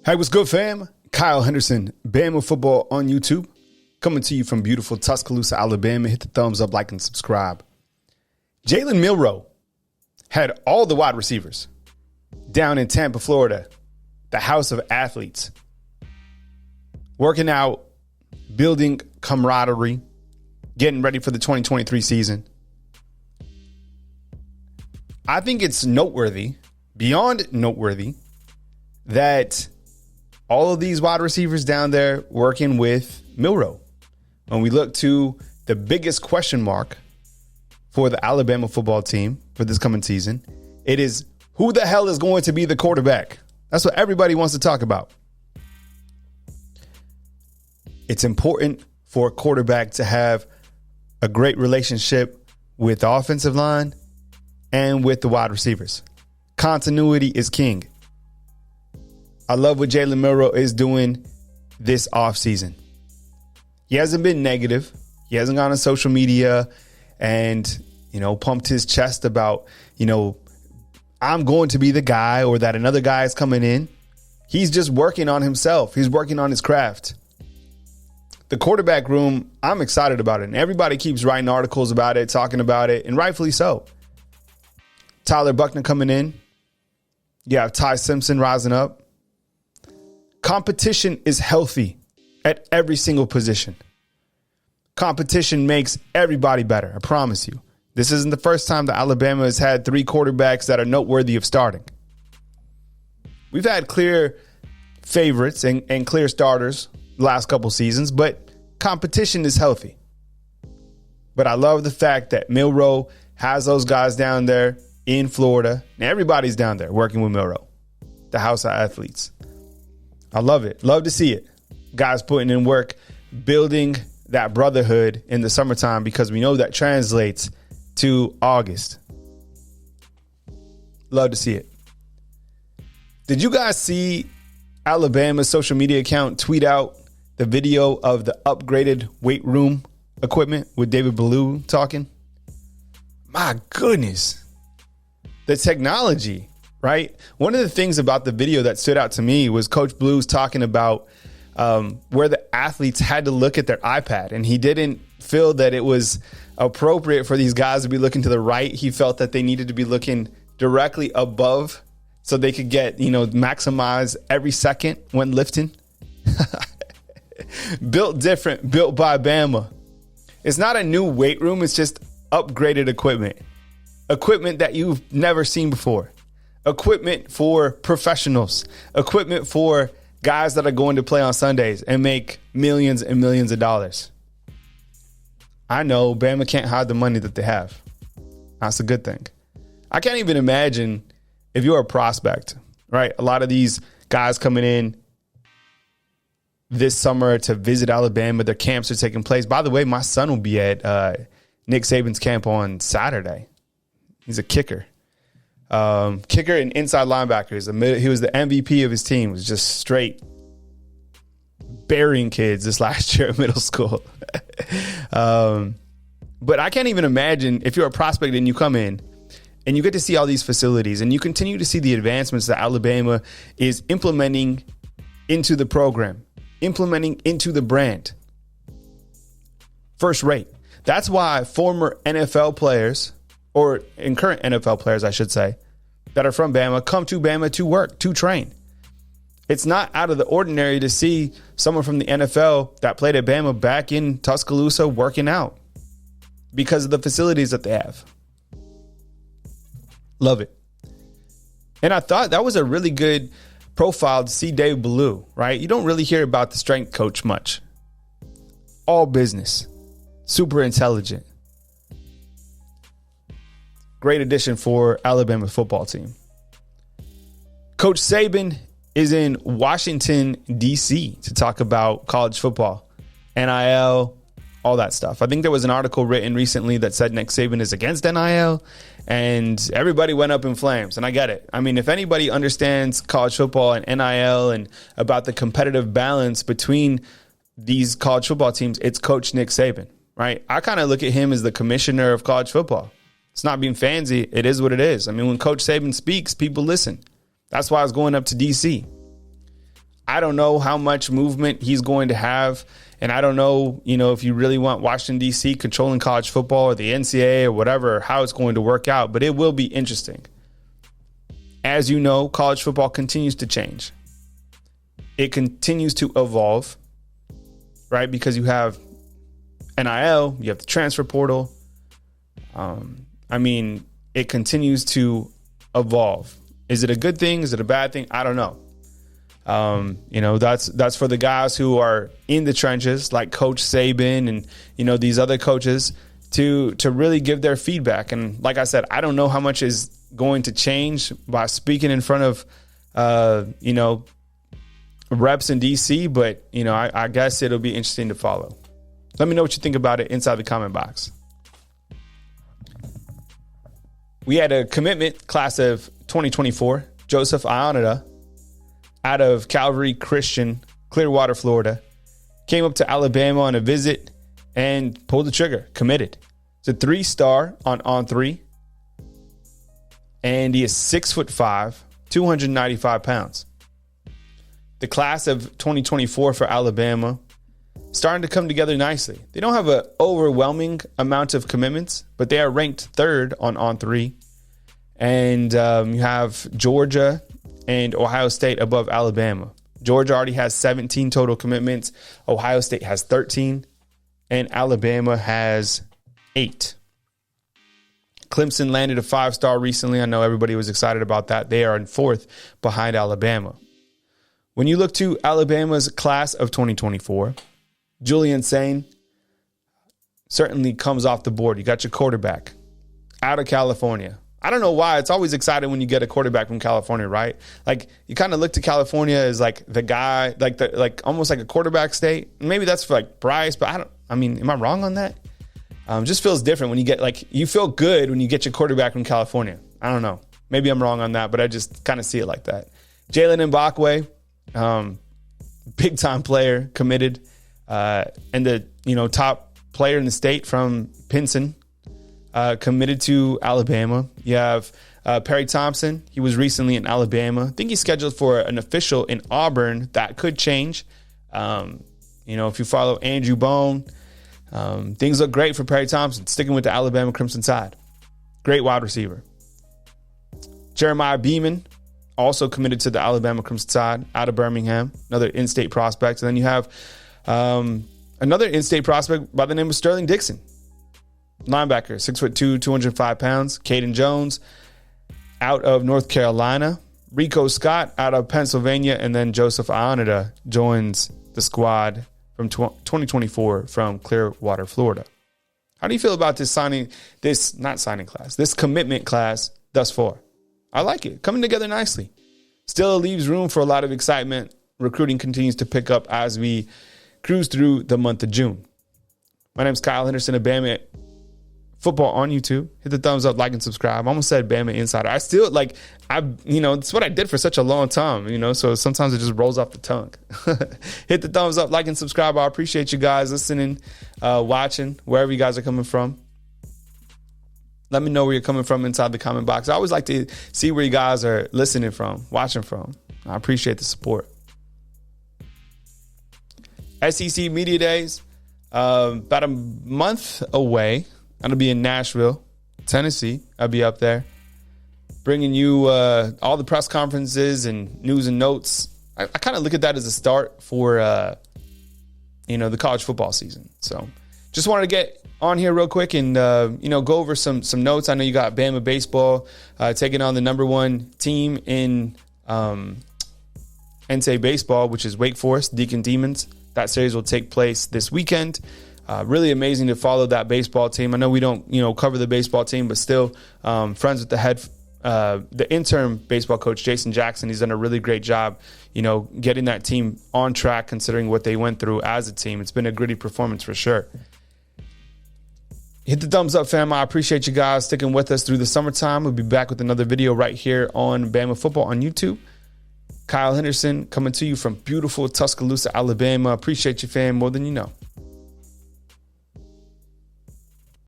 Hey, what's good, fam? Kyle Henderson, Bama Football on YouTube. Coming to you from beautiful Tuscaloosa, Alabama. Hit the thumbs up, like, and subscribe. Jalen Milroe had all the wide receivers down in Tampa, Florida, the house of athletes, working out, building camaraderie, getting ready for the 2023 season. I think it's noteworthy, beyond noteworthy, that all of these wide receivers down there working with Milroe. When we look to the biggest question mark for the Alabama football team for this coming season, it is who the hell is going to be the quarterback? That's what everybody wants to talk about. It's important for a quarterback to have a great relationship with the offensive line and with the wide receivers. Continuity is king. I love what Jalen Milroe is doing this offseason. He hasn't been negative. He hasn't gone on social media and, pumped his chest about, I'm going to be the guy or that another guy is coming in. He's just working on himself. He's working on his craft. The quarterback room, I'm excited about it. And everybody keeps writing articles about it, talking about it, and rightfully so. Tyler Buckner coming in. You have Ty Simpson rising up. Competition is healthy at every single position. Competition makes everybody better. I promise you. This isn't the first time that Alabama has had three quarterbacks that are noteworthy of starting. We've had clear favorites and clear starters the last couple seasons, but competition is healthy. But I love the fact that Milroe has those guys down there in Florida. And everybody's down there working with Milroe, the house of athletes. I love it. Love to see it. Guys putting in work, building that brotherhood in the summertime, because we know that translates to August. Love to see it. Did you guys see Alabama's social media account tweet out the video of the upgraded weight room equipment with David Ballou talking? My goodness. The technology, right? One of the things about the video that stood out to me was Coach Blues talking about where the athletes had to look at their iPad, and he didn't feel that it was appropriate for these guys to be looking to the right. He felt that they needed to be looking directly above so they could get, maximize every second when lifting. Built different, built by Bama. It's not a new weight room. It's just upgraded equipment. Equipment that you've never seen before. Equipment for professionals. Equipment for guys that are going to play on Sundays and make millions and millions of dollars. I know Bama can't hide the money that they have. That's a good thing. I can't even imagine if you're a prospect, right? A lot of these guys coming in this summer to visit Alabama, their camps are taking place. By the way, my son will be at Nick Saban's camp on Saturday. He's a kicker. Kicker and inside linebacker. He was the MVP of his team. He was just straight burying kids this last year at middle school. But I can't even imagine if you're a prospect and you come in and you get to see all these facilities and you continue to see the advancements that Alabama is implementing into the program, implementing into the brand. First rate. That's why former NFL players, or in current NFL players, I should say, that are from Bama, come to Bama to work, to train. It's not out of the ordinary to see someone from the NFL that played at Bama back in Tuscaloosa working out because of the facilities that they have. Love it. And I thought that was a really good profile to see Dave Ballou, right? You don't really hear about the strength coach much. All business. Super intelligent. Great addition for Alabama football team. Coach Saban is in Washington, D.C. to talk about college football, NIL, all that stuff. I think there was an article written recently that said Nick Saban is against NIL, and everybody went up in flames. And I get it. I mean, if anybody understands college football and NIL and about the competitive balance between these college football teams, it's Coach Nick Saban, right? I kind of look at him as the commissioner of college football. It's not being fancy. It is what it is. I mean, when Coach Saban speaks, people listen. That's why I was going up to D.C. I don't know how much movement he's going to have. And I don't know, if you really want Washington, D.C. controlling college football or the NCAA or whatever, how it's going to work out. But it will be interesting. As you know, college football continues to change. It continues to evolve, right? Because you have NIL, you have the transfer portal. It continues to evolve. Is it a good thing? Is it a bad thing? I don't know. That's for the guys who are in the trenches, like Coach Saban and, these other coaches to really give their feedback. And like I said, I don't know how much is going to change by speaking in front of, reps in DC, but, I guess it'll be interesting to follow. Let me know what you think about it inside the comment box. We had a commitment class of 2024, Joseph Ionata, out of Calvary Christian, Clearwater, Florida, came up to Alabama on a visit and pulled the trigger, committed. It's a 3-star on On3, and he is 6'5", 295 pounds. The class of 2024 for Alabama starting to come together nicely. They don't have an overwhelming amount of commitments, but they are ranked 3rd on On3. And you have Georgia and Ohio State above Alabama. Georgia already has 17 total commitments. Ohio State has 13. And Alabama has 8. Clemson landed a 5-star recently. I know everybody was excited about that. They are in 4th behind Alabama. When you look to Alabama's class of 2024, Julian Sain certainly comes off the board. You got your quarterback out of California. I don't know why. It's always exciting when you get a quarterback from California, right? Like, you kind of look to California as like the guy, like almost like a quarterback state. Maybe that's for like Bryce, but am I wrong on that? Just feels different when you get you feel good when you get your quarterback from California. I don't know. Maybe I'm wrong on that, but I just kind of see it like that. Jalen Milroe, big time player, committed, and the top player in the state from Pinson, committed to Alabama. You have Perry Thompson. He was recently in Alabama. I think he's scheduled for an official in Auburn. That could change. If you follow Andrew Bone, things look great for Perry Thompson, sticking with the Alabama Crimson Tide. Great wide receiver. Jeremiah Beeman, also committed to the Alabama Crimson Tide out of Birmingham, another in-state prospect. And then you have another in-state prospect by the name of Sterling Dixon, linebacker, 6'2", 205 pounds. Caden Jones out of North Carolina. Rico Scott out of Pennsylvania. And then Joseph Ionata joins the squad from 2024 from Clearwater, Florida. How do you feel about this commitment class thus far? I like it. Coming together nicely. Still leaves room for a lot of excitement. Recruiting continues to pick up as we cruise through the month of June. My name is Kyle Henderson of Bama Football on YouTube. Hit the thumbs up, like, and subscribe. I almost said Bama Insider. I still it's what I did for such a long time, so sometimes it just rolls off the tongue. Hit the thumbs up, like, and subscribe. I appreciate you guys listening, watching, wherever you guys are coming from. Let me know where you're coming from inside the comment box. I always like to see where you guys are listening from, watching from. I appreciate the support. SEC Media Days, about a month away. I'll be in Nashville, Tennessee. I'll be up there bringing you all the press conferences and news and notes. I kind of look at that as a start for, the college football season. So just wanted to get on here real quick and, go over some notes. I know you got Bama baseball taking on the number 1 team in NCAA baseball, which is Wake Forest, Deacon Demons. That series will take place this weekend. Really amazing to follow that baseball team. I know we don't, cover the baseball team, but still friends with the interim baseball coach, Jason Jackson. He's done a really great job, getting that team on track considering what they went through as a team. It's been a gritty performance for sure. Hit the thumbs up, fam. I appreciate you guys sticking with us through the summertime. We'll be back with another video right here on Bama Football on YouTube. Kyle Henderson coming to you from beautiful Tuscaloosa, Alabama. Appreciate you, fam, more than you know.